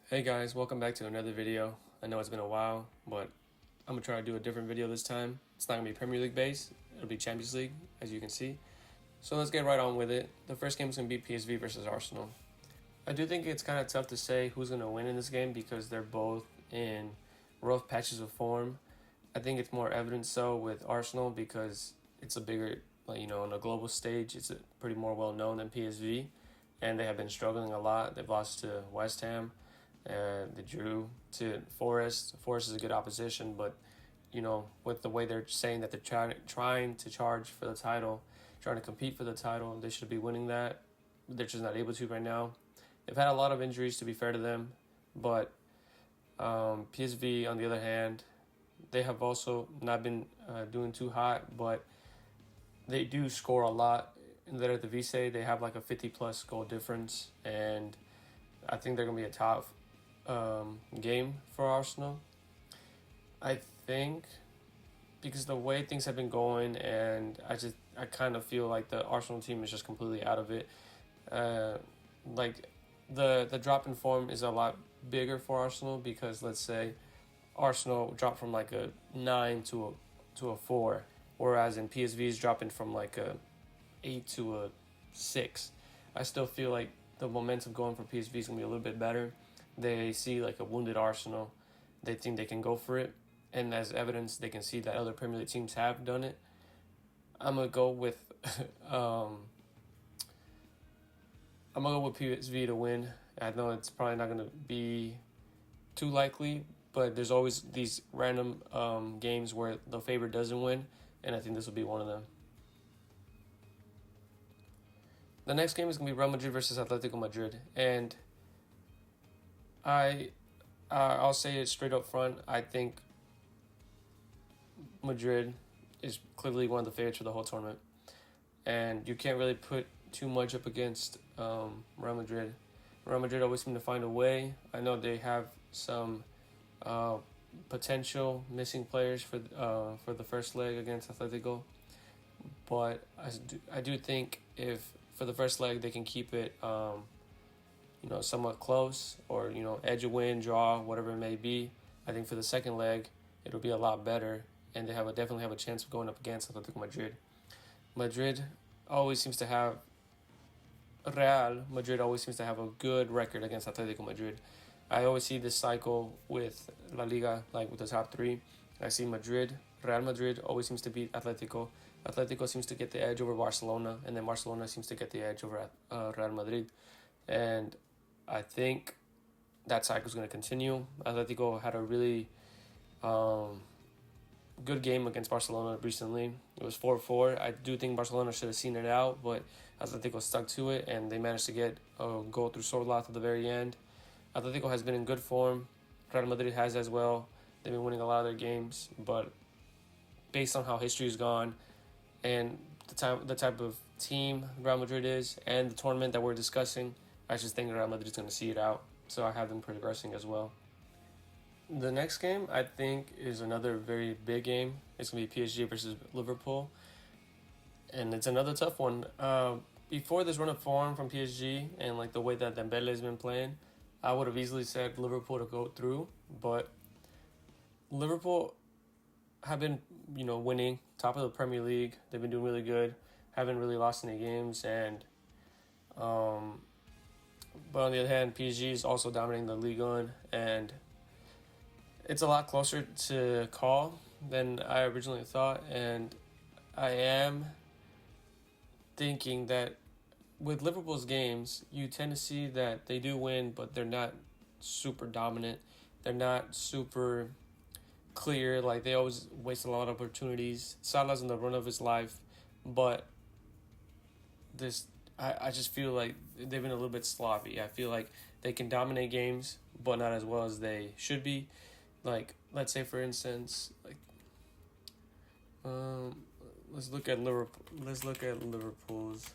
Hey guys, welcome back to another video. I know it's been a while, but I'm gonna try to do a different video this time. It's not gonna be Premier League based, it'll be Champions League, as you can see. So let's get right on with it. The first game is gonna be PSV versus Arsenal. I do think it's kind of tough to say who's gonna win in this game because they're both in rough patches of form. I think it's more evident so with Arsenal because it's a bigger, on a global stage, it's pretty more well known than PSV, and they have been struggling a lot. They've lost to West Ham. They drew to Forest. Forest is a good opposition, but with the way they're saying that they're trying to charge for the title, trying to compete for the title, they should be winning that. They're just not able to right now. They've had a lot of injuries, to be fair to them, but PSV, on the other hand, they have also not been doing too hot, but they do score a lot. In the Eredivisie, they have like a 50-plus goal difference, and I think they're going to be a top game for Arsenal. I think because the way things have been going, and I kind of feel like the Arsenal team is just completely out of it. Like the drop in form is a lot bigger for Arsenal because let's say Arsenal dropped from like a 9 to a 4, whereas in PSV's dropping from like a 8 to a 6. I still feel like the momentum going for PSV is gonna be a little bit better. They see like a wounded Arsenal, they think they can go for it, and as evidence, they can see that other Premier League teams have done it. I'm gonna go with I'm gonna go with PSV to win. I know it's probably not gonna be too likely, but there's always these random games where the favorite doesn't win, and I think this will be one of them. The next game is gonna be Real Madrid versus Atletico Madrid, and I I'll say it straight up front. I think Madrid is clearly one of the favorites for the whole tournament, and you can't really put too much up against Real Madrid. Real Madrid always seem to find a way. I know they have some uh, potential missing players for the first leg against Atletico, but I do think if for the first leg they can keep it somewhat close, or edge a win, draw, whatever it may be. I think for the second leg it'll be a lot better, and they definitely have a chance of going up against Atletico Madrid. Madrid always seems to have Real Madrid always seems to have a good record against Atletico Madrid. I always see this cycle with La Liga, like with the top three. I see Real Madrid always seems to beat Atletico. Atletico seems to get the edge over Barcelona, and then Barcelona seems to get the edge over Real Madrid. And I think that cycle is going to continue. Atletico had a really good game against Barcelona recently. It was 4-4. I do think Barcelona should have seen it out, but Atletico stuck to it, and they managed to get a goal through Sorloth at the very end. Atletico has been in good form. Real Madrid has as well. They've been winning a lot of their games, but based on how history has gone and the type of team Real Madrid is and the tournament that we're discussing, I just think Real Madrid is going to see it out. So I have them progressing as well. The next game, I think, is another very big game. It's going to be PSG versus Liverpool. And it's another tough one. Before this run of form from PSG and like the way that Dembele has been playing, I would have easily said Liverpool to go through. But Liverpool have been, winning, top of the Premier League. They've been doing really good. Haven't really lost any games. And but on the other hand, PSG is also dominating the Ligue 1, and it's a lot closer to call than I originally thought, and I am thinking that with Liverpool's games, you tend to see that they do win, but they're not super dominant. They're not super clear. Like, they always waste a lot of opportunities. Salah's in the run of his life, but I just feel like they've been a little bit sloppy. I feel like they can dominate games, but not as well as they should be. Like, let's say for instance, let's look at Liverpool. Let's look at Liverpool's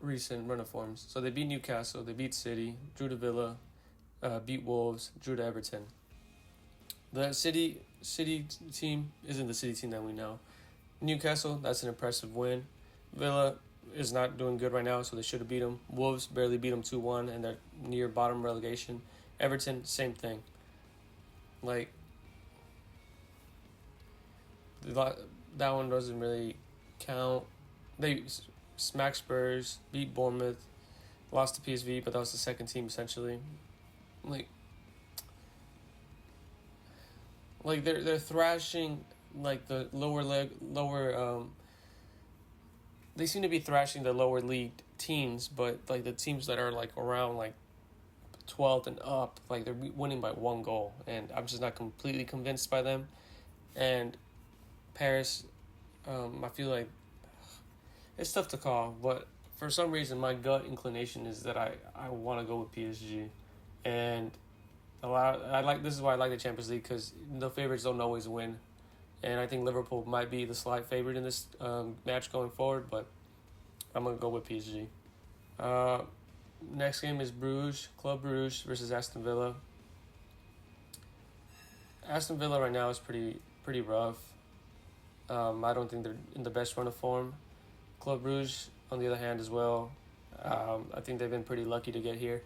recent run of forms. So they beat Newcastle, they beat City, drew to Villa, beat Wolves, drew to Everton. The City team isn't the City team that we know. Newcastle, that's an impressive win. Villa, is not doing good right now, so they should have beat them. Wolves barely beat them 2-1, and they're near bottom relegation. Everton, same thing. Like, that one doesn't really count. They smacked Spurs, beat Bournemouth, lost to PSV, but that was the second team essentially. Like, they're thrashing like the lower. They seem to be thrashing the lower league teams, but like the teams that are like around like 12th and up, like they're winning by 1 goal, and I'm just not completely convinced by them. And Paris, I feel like it's tough to call, but for some reason my gut inclination is that I want to go with PSG, and this is why I like the Champions League, because the favorites don't always win, and I think Liverpool might be the slight favorite in this match going forward, but I'm gonna go with PSG. Next game is Club Bruges versus Aston Villa. Aston Villa right now is pretty rough. I don't think they're in the best run of form. Club Bruges, on the other hand, as well. I think they've been pretty lucky to get here.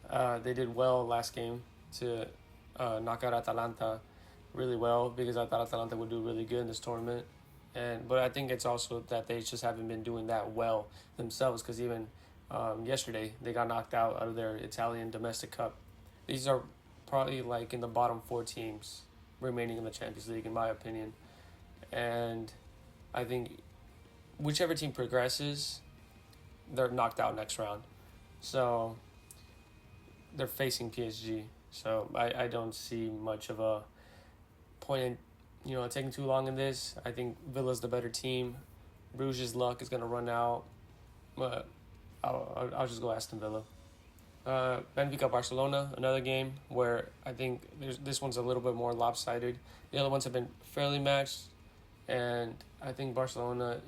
They did well last game to knock out Atalanta really well, because I thought Atalanta would do really good in this tournament. But I think it's also that they just haven't been doing that well themselves, because even yesterday they got knocked out of their Italian domestic cup. These are probably like in the bottom 4 teams remaining in the Champions League, in my opinion. And I think whichever team progresses, they're knocked out next round. So they're facing PSG. So I don't see much of a point in taking too long in this. I think Villa's the better team. Bruges' luck is going to run out. But I'll just go Aston Villa. Benfica Barcelona, another game where I think this one's a little bit more lopsided. The other ones have been fairly matched, and I think Barcelona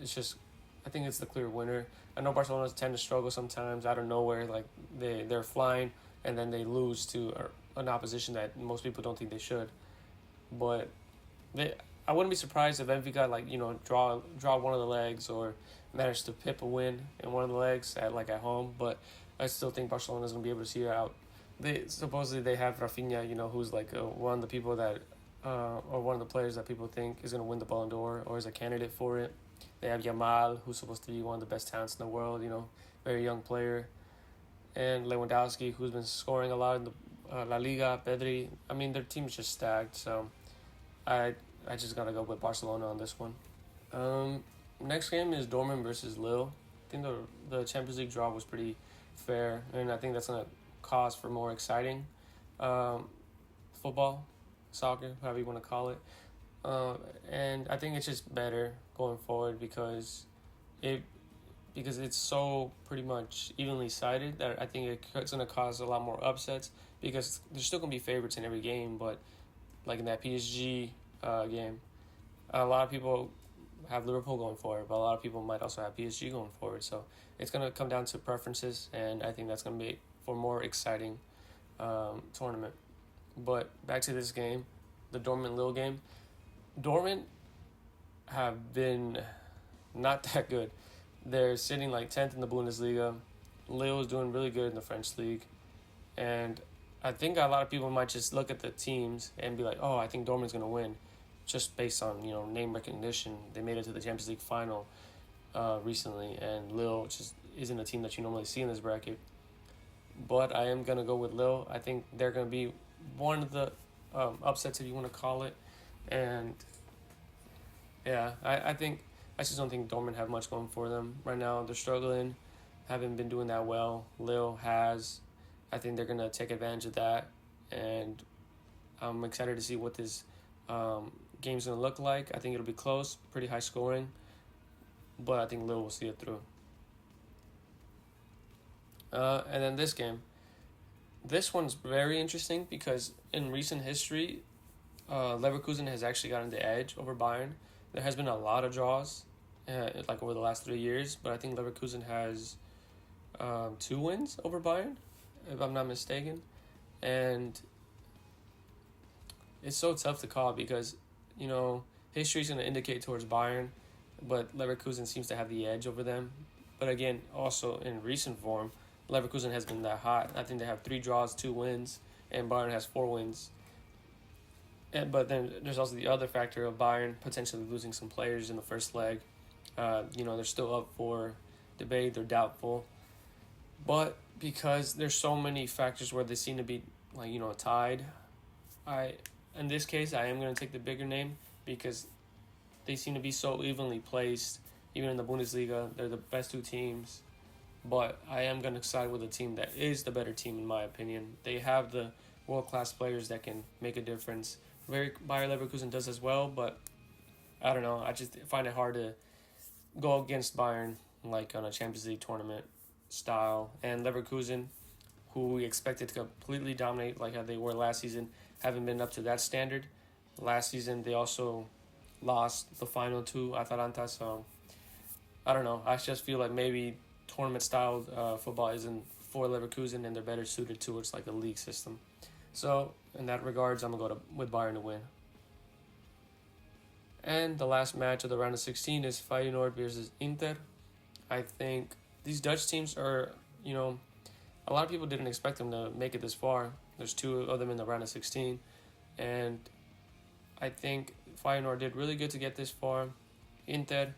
I think it's the clear winner. I know Barcelona tend to struggle sometimes out of nowhere, like they're flying and then they lose to an opposition that most people don't think they should. But I wouldn't be surprised if Benfica draw one of the legs or manage to pip a win in one of the legs at home. But I still think Barcelona is going to be able to see it out. Supposedly they have Rafinha, who's like one of the people that or one of the players that people think is going to win the Ballon d'Or or is a candidate for it. They have Yamal, who's supposed to be one of the best talents in the world, very young player. And Lewandowski, who's been scoring a lot in the La Liga, Pedri. I mean, their team's just stacked, so I just got to go with Barcelona on this one. Next game is Dortmund versus Lille. I think the Champions League draw was pretty fair, and I think that's going to cause for more exciting football, soccer, however you want to call it. And I think it's just better going forward because it's so pretty much evenly sided that I think it's going to cause a lot more upsets, because there's still going to be favorites in every game, but like in that PSG game, a lot of people have Liverpool going forward, but a lot of people might also have PSG going forward. So it's going to come down to preferences, and I think that's going to be for more exciting tournament. But back to this game, the Dortmund-Lille game. Dortmund have been not that good. They're sitting like 10th in the Bundesliga. Lille is doing really good in the French league. And I think a lot of people might just look at the teams and be like, oh, I think Dortmund's going to win, just based on name recognition. They made it to the Champions League final recently, and Lille just isn't a team that you normally see in this bracket. But I am going to go with Lille. I think they're going to be one of the upsets, if you want to call it. And yeah, I just don't think Dortmund have much going for them right now. They're struggling, haven't been doing that well. Lille has. I think they're going to take advantage of that, and I'm excited to see what this game's going to look like. I think it'll be close, pretty high scoring, but I think Lille will see it through. And then this game. This one's very interesting because in recent history, Leverkusen has actually gotten the edge over Bayern. There has been a lot of draws, over the last 3 years, but I think Leverkusen has 2 wins over Bayern, if I'm not mistaken. And it's so tough to call because, history's going to indicate towards Bayern, but Leverkusen seems to have the edge over them But again, also in recent form, Leverkusen has been that hot. I think they have 3 draws, 2 wins, and Bayern has 4 wins. But then there's also the other factor of Bayern potentially losing some players in the first leg. They're still up for debate. They're doubtful. But because there's so many factors where they seem to be tied, in this case I am going to take the bigger name because they seem to be so evenly placed. Even in the Bundesliga, they're the best 2 teams. But I am going to side with a team that is the better team in my opinion. They have the world-class players that can make a difference. Bayer Leverkusen does as well, but I don't know. I just find it hard to go against Bayern like on a Champions League tournament style. And Leverkusen, who we expected to completely dominate like how they were last season, haven't been up to that standard. Last season, they also lost the final to Atalanta, so I don't know. I just feel like maybe tournament-style football isn't for Leverkusen, and they're better suited towards like a league system. So in that regards, I'm going to go with Bayern to win. And the last match of the round of 16 is Feyenoord versus Inter. I think these Dutch teams are, a lot of people didn't expect them to make it this far. There's 2 of them in the round of 16. And I think Feyenoord did really good to get this far. Inter,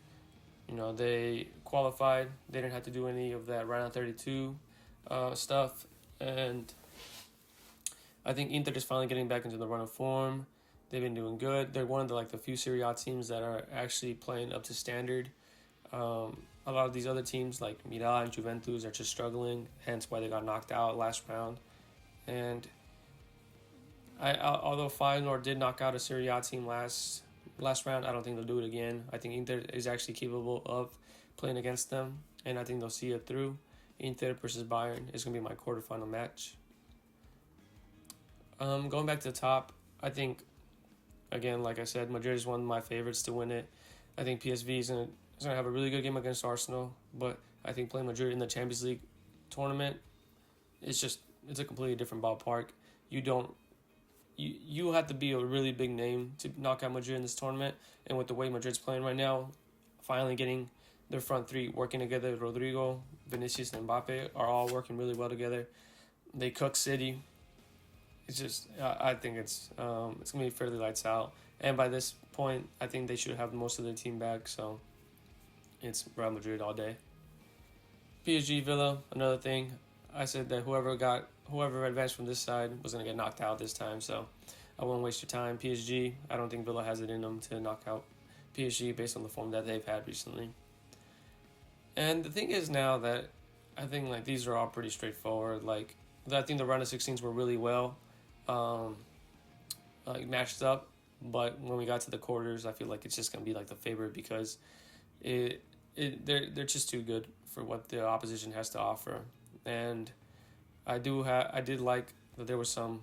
they qualified. They didn't have to do any of that round of 32 stuff. And I think Inter is finally getting back into the run of form. They've been doing good. They're one of the few Serie A teams that are actually playing up to standard. A lot of these other teams like Milan and Juventus are just struggling, hence why they got knocked out last round. And although Feyenoord did knock out a Serie A team last round, I don't think they'll do it again. I think Inter is actually capable of playing against them, and I think they'll see it through. Inter versus Bayern is going to be my quarterfinal match. Going back to the top, I think, again, like I said, Madrid is one of my favorites to win it. I think PSV is going to have a really good game against Arsenal, but I think playing Madrid in the Champions League tournament, it's a completely different ballpark. You have to be a really big name to knock out Madrid in this tournament, and with the way Madrid's playing right now, finally getting their front 3 working together, Rodrigo, Vinicius, and Mbappe are all working really well together. They cook City. It's just, I think it's going to be fairly lights out. And by this point, I think they should have most of their team back. So it's Real Madrid all day. PSG Villa, another thing. I said that whoever advanced from this side was going to get knocked out this time. So I won't waste your time. PSG, I don't think Villa has it in them to knock out PSG based on the form that they've had recently. And the thing is now that I think these are all pretty straightforward. I think the round of 16s were really well matched up, but when we got to the quarters, I feel like it's just gonna be the favorite because they're just too good for what the opposition has to offer. And I did like that there was some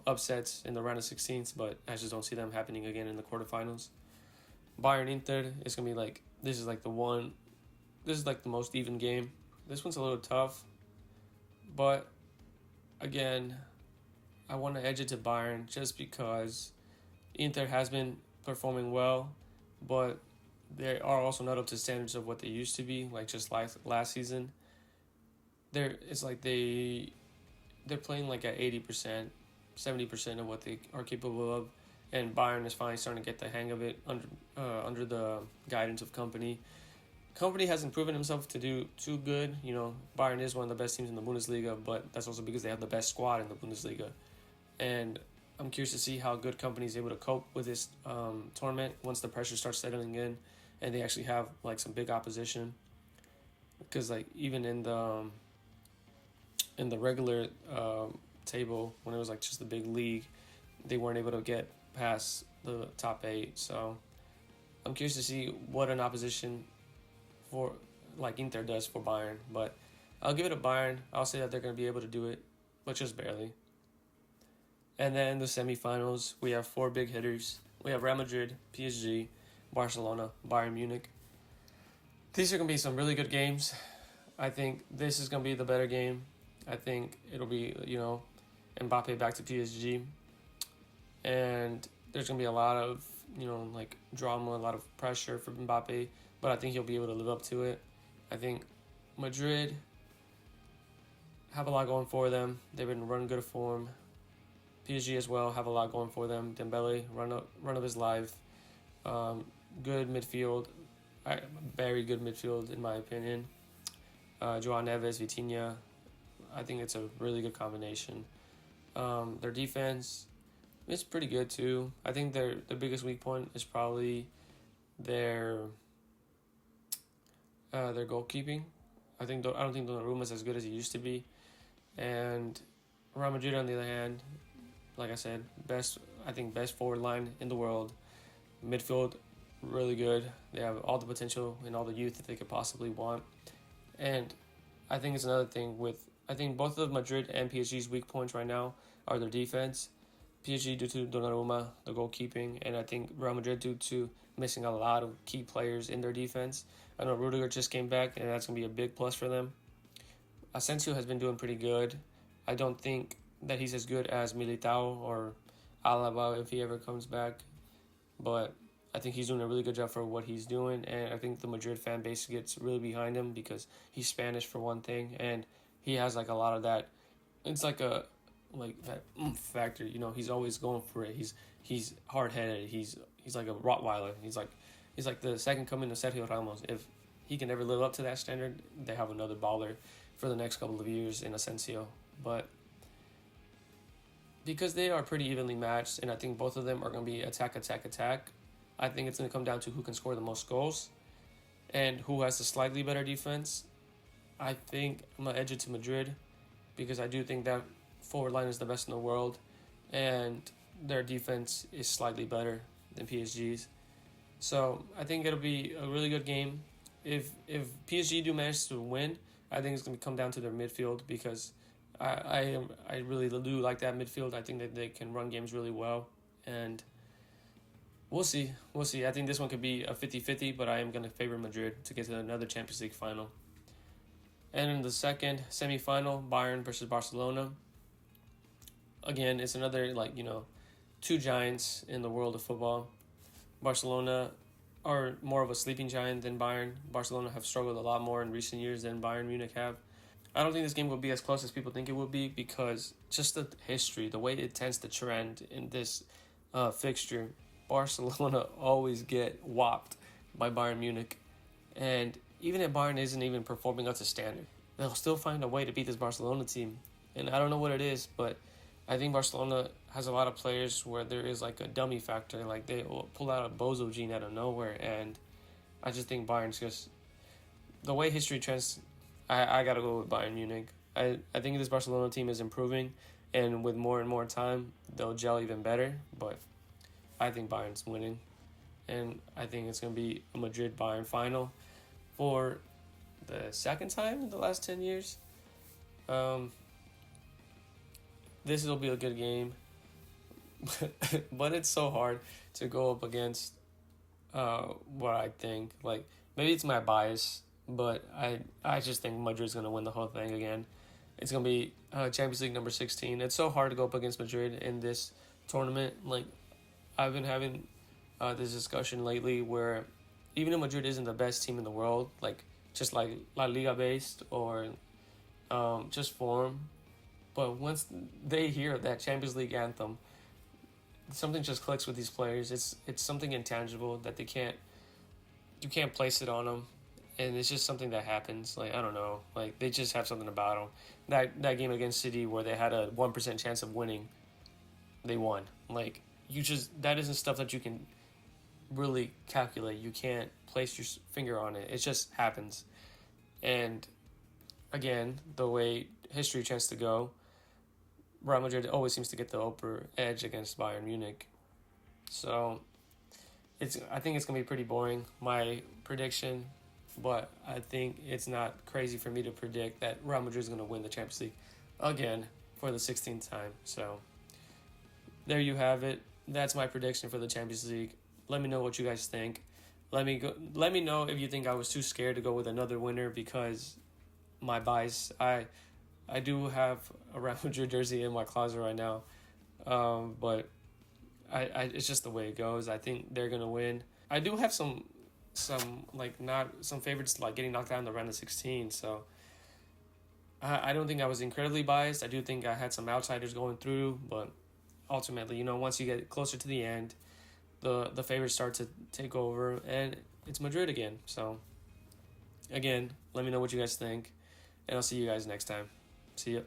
upsets in the round of 16s, but I just don't see them happening again in the quarterfinals. Bayern Inter is gonna be this is the most even game. This one's a little tough, but again, I want to edge it to Bayern just because Inter has been performing well, but they are also not up to standards of what they used to be, just last season. They're playing at 80%, 70% of what they are capable of, and Bayern is finally starting to get the hang of it under the guidance of Kompany. Kompany hasn't proven himself to do too good. Bayern is one of the best teams in the Bundesliga, but that's also because they have the best squad in the Bundesliga. And I'm curious to see how good Kompany is able to cope with this tournament once the pressure starts settling in and they actually have some big opposition. Because even in the regular table, when it was just the big league, they weren't able to get past the top 8. So I'm curious to see what an opposition for Inter does for Bayern, but I'll give it a Bayern. I'll say that they're going to be able to do it, but just barely. And then the semifinals, we have 4 big hitters. We have Real Madrid, PSG, Barcelona, Bayern Munich. These are going to be some really good games. I think this is going to be the better game. I think it'll be, Mbappe back to PSG. And there's going to be a lot of, drama, a lot of pressure for Mbappe, but I think he'll be able to live up to it. I think Madrid have a lot going for them. They've been running good form. PSG as well have a lot going for them. Dembele, run of his life. Good midfield. Very good midfield in my opinion. Joao Neves, Vitinha. I think it's a really good combination. Their defense is pretty good too. I think their biggest weak point is probably their goalkeeping. I don't think Donnarumma is as good as he used to be, and Real Madrid on the other hand, like I said, best forward line in the world. Midfield, really good. They have all the potential and all the youth that they could possibly want. And I think it's another thing I think both of Madrid and PSG's weak points right now are their defense. PSG due to Donnarumma, the goalkeeping, and I think Real Madrid due to missing a lot of key players in their defense. I know Rudiger just came back, and that's going to be a big plus for them. Asensio has been doing pretty good. I don't think that he's as good as Militao or Alaba if he ever comes back, but I think he's doing a really good job for what he's doing, and I think the Madrid fan base gets really behind him because he's Spanish for one thing, and he has like a lot of that. It's like that factor, you know. He's always going for it. He's hard headed. He's like a Rottweiler. He's like the second coming of Sergio Ramos. If he can ever live up to that standard, they have another baller for the next couple of years in Asensio. But because they are pretty evenly matched, and I think both of them are going to be attack. I think it's going to come down to who can score the most goals and who has the slightly better defense. I think I'm going to edge it to Madrid because I do think that forward line is the best in the world and their defense is slightly better than PSG's. So I think it'll be a really good game. If PSG do manage to win, I think it's going to come down to their midfield because I really do like that midfield. I think that they can run games really well, and we'll see. I think this one could be a 50-50, but I am going to favor Madrid to get to another Champions League final. And in the second semifinal, Bayern versus Barcelona. Again, it's another two giants in the world of football. Barcelona are more of a sleeping giant than Bayern. Barcelona have struggled a lot more in recent years than Bayern Munich have. I don't think this game will be as close as people think it will be because just the history, the way it tends to trend in this fixture, Barcelona always get whopped by Bayern Munich. And even if Bayern isn't even performing up to standard, they'll still find a way to beat this Barcelona team. And I don't know what it is, but I think Barcelona has a lot of players where there is like a dummy factor. Like they will pull out a bozo gene out of nowhere. And I just think Bayern's just... The way history trends, I got to go with Bayern Munich. I think this Barcelona team is improving. And with more and more time, they'll gel even better. But I think Bayern's winning. And I think it's going to be a Madrid-Bayern final for the second time in the last 10 years. This will be a good game. But it's so hard to go up against what I think. Like, maybe it's my bias, but I just think Madrid's going to win the whole thing again. It's going to be Champions League number 16. It's so hard to go up against Madrid in this tournament. Like, I've been having this discussion lately where even if Madrid isn't the best team in the world, like just like La Liga based or just form, but once they hear that Champions League anthem, something just clicks with these players. It's something intangible that you can't place it on them, and it's just something that happens. Like, I don't know, like they just have something about them. That game against City where they had a 1% chance of winning, they won. Like, that isn't stuff that you can really calculate. You can't place your finger on it. It just happens. And again, the way history tends to go, Real Madrid always seems to get the upper edge against Bayern Munich. So I think it's going to be pretty boring, my prediction, but I think it's not crazy for me to predict that Real Madrid is going to win the Champions League again for the 16th time. So there you have it. That's my prediction for the Champions League. Let me know what you guys think. Let me know if you think I was too scared to go with another winner because my bias. I do have a Real Madrid jersey in my closet right now, but it's just the way it goes. I think they're gonna win. I do have some some like not some favorites like getting knocked out in the round of 16. So I don't think I was incredibly biased. I do think I had some outsiders going through, but ultimately, you know, once you get closer to the end, the favorites start to take over, and it's Madrid again. So again, let me know what you guys think, and I'll see you guys next time. See ya.